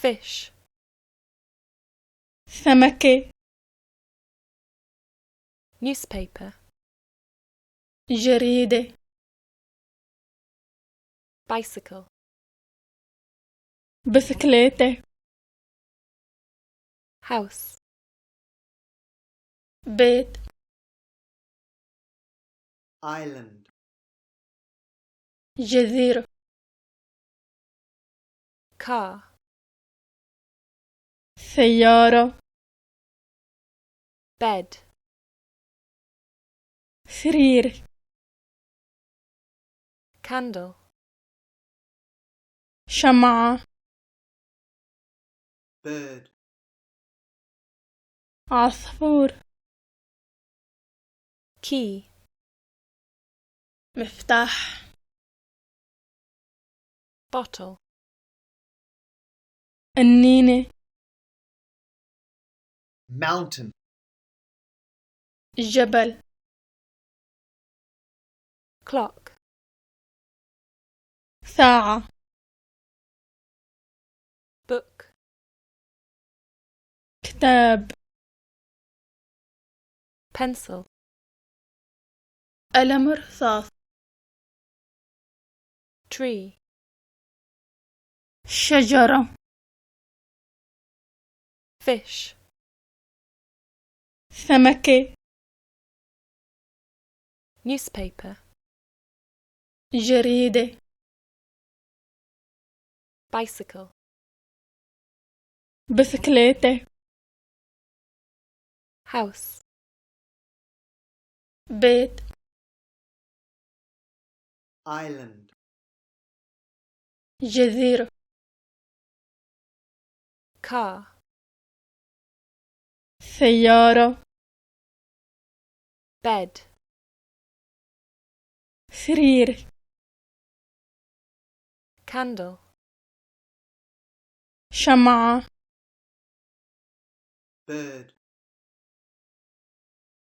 fish, سمكة newspaper, جريدة bicycle, بسكليتة house, بيت island, جزيرة car, سيارة bed, سرير candle, شمعة bird, عصفور key, مفتاح bottle, النينة mountain, جبل clock, ساعة book, كتاب pencil, قلم رصاص tree, شجرة fish, سمكة newspaper, جريدة bicycle, بسكليتة house, بيت island, جزيرة car, سيارة bed, سرير candle, شمعة bird,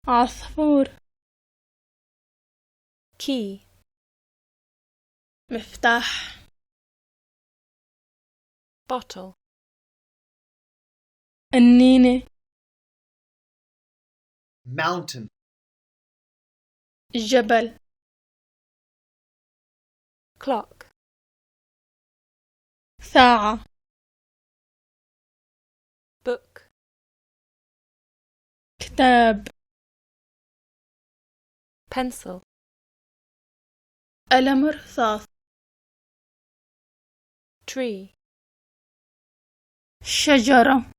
عصفور key, مفتاح bottle, النينة mountain, جبل clock, ساعة book, كتاب pencil, قلم رصاص tree, شجرة